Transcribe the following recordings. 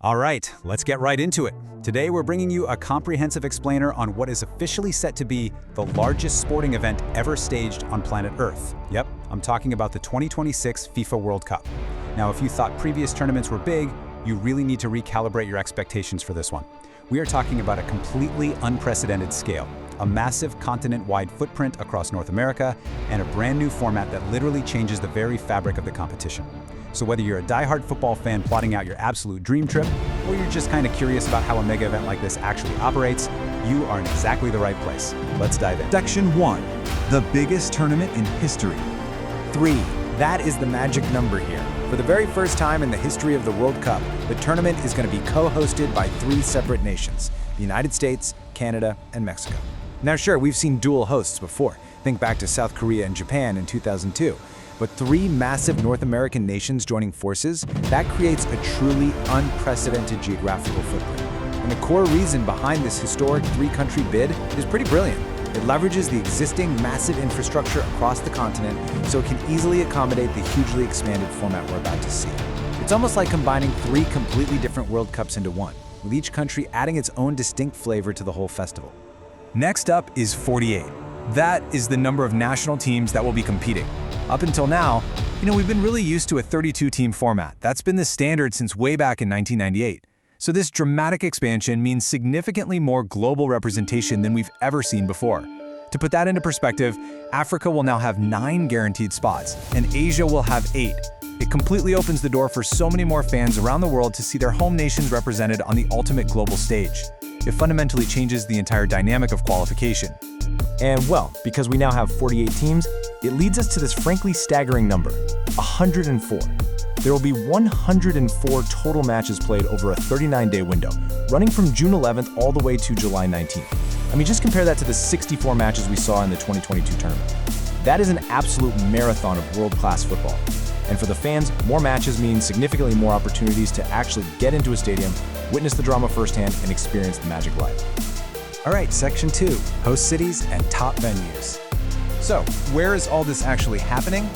All right, let's get right into it. Today we're bringing you a comprehensive explainer on what is officially set to be the largest sporting event ever staged on planet Earth. Yep, I'm talking about the 2026 FIFA World Cup. Now, if you thought previous tournaments were big, you really need to recalibrate your expectations for this one. We are talking about a completely unprecedented scale, a massive continent-wide footprint across North America, and a brand new format that literally changes the very fabric of the competition. So whether you're a die-hard football fan plotting out your absolute dream trip, or you're just kind of curious about how a mega event like this actually operates, you are in exactly the right place. Let's dive in. Section 1. The biggest tournament in history. 3. That is the magic number here. For the very first time in the history of the World Cup, the tournament is going to be co-hosted by 3 separate nations: the United States, Canada, and Mexico. Now sure, we've seen dual hosts before. Think back to South Korea and Japan in 2002. But 3 massive North American nations joining forces, that creates a truly unprecedented geographical footprint. And the core reason behind this historic 3-country bid is pretty brilliant. It leverages the existing massive infrastructure across the continent so it can easily accommodate the hugely expanded format we're about to see. It's almost like combining 3 completely different World Cups into one, with each country adding its own distinct flavor to the whole festival. Next up is 48. That is the number of national teams that will be competing. Up until now, we've been really used to a 32-team format. That's been the standard since way back in 1998. So this dramatic expansion means significantly more global representation than we've ever seen before. To put that into perspective, Africa will now have 9 guaranteed spots, and Asia will have 8. It completely opens the door for so many more fans around the world to see their home nations represented on the ultimate global stage. It fundamentally changes the entire dynamic of qualification. And well, because we now have 48 teams, it leads us to this frankly staggering number: 104. There will be 104 total matches played over a 39-day window, running from June 11th all the way to July 19th. I mean, just compare that to the 64 matches we saw in the 2022 tournament. That is an absolute marathon of world-class football. And for the fans, more matches means significantly more opportunities to actually get into a stadium, witness the drama firsthand, and experience the magic live. All right, Section 2, host cities and top venues. So, where is all this actually happening?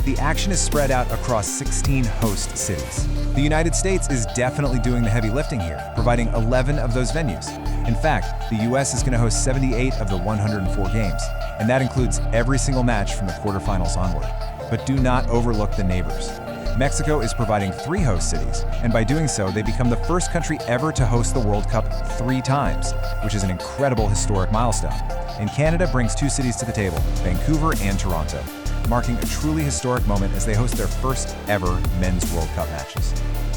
The action is spread out across 16 host cities. The United States is definitely doing the heavy lifting here, providing 11 of those venues. In fact, the US is going to host 78 of the 104 games, and that includes every single match from the quarterfinals onward. But do not overlook the neighbors. Mexico is providing 3 host cities, and by doing so, they become the first country ever to host the World Cup 3 times, which is an incredible historic milestone. And Canada brings 2 cities to the table, Vancouver and Toronto, marking a truly historic moment as they host their first ever Men's World Cup matches.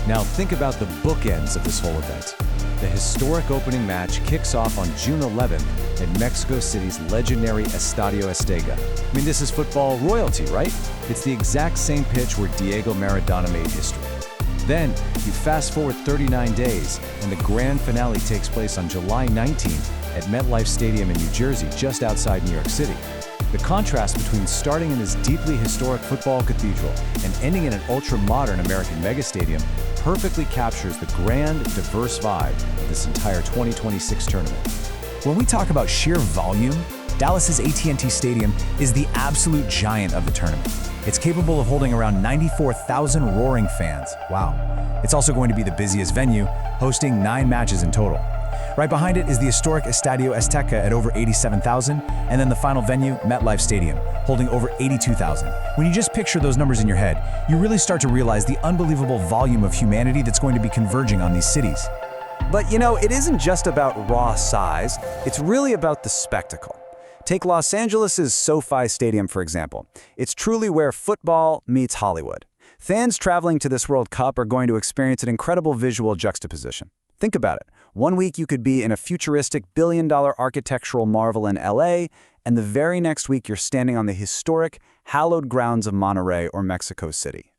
Now think about the bookends of this whole event. The historic opening match kicks off on June 11th at Mexico City's legendary Estadio Azteca. I mean, this is football royalty, right? It's the exact same pitch where Diego Maradona made history. Then, you fast forward 39 days, and the grand finale takes place on July 19th at MetLife Stadium in New Jersey, just outside New York City. The contrast between starting in this deeply historic football cathedral and ending in an ultra-modern American megastadium perfectly captures the grand, diverse vibe of this entire 2026 tournament. When we talk about sheer volume, Dallas's AT&T Stadium is the absolute giant of the tournament. It's capable of holding around 94,000 roaring fans. Wow. It's also going to be the busiest venue, hosting 9 matches in total. Right behind it is the historic Estadio Azteca at over 87,000, and then the final venue, MetLife Stadium, holding over 82,000. When you just picture those numbers in your head, you really start to realize the unbelievable volume of humanity that's going to be converging on these cities. But it isn't just about raw size, it's really about the spectacle. Take Los Angeles' SoFi Stadium, for example. It's truly where football meets Hollywood. Fans traveling to this World Cup are going to experience an incredible visual juxtaposition. Think about it. One week you could be in a futuristic billion-dollar architectural marvel in LA, and the very next week you're standing on the historic, hallowed grounds of Monterrey or Mexico City.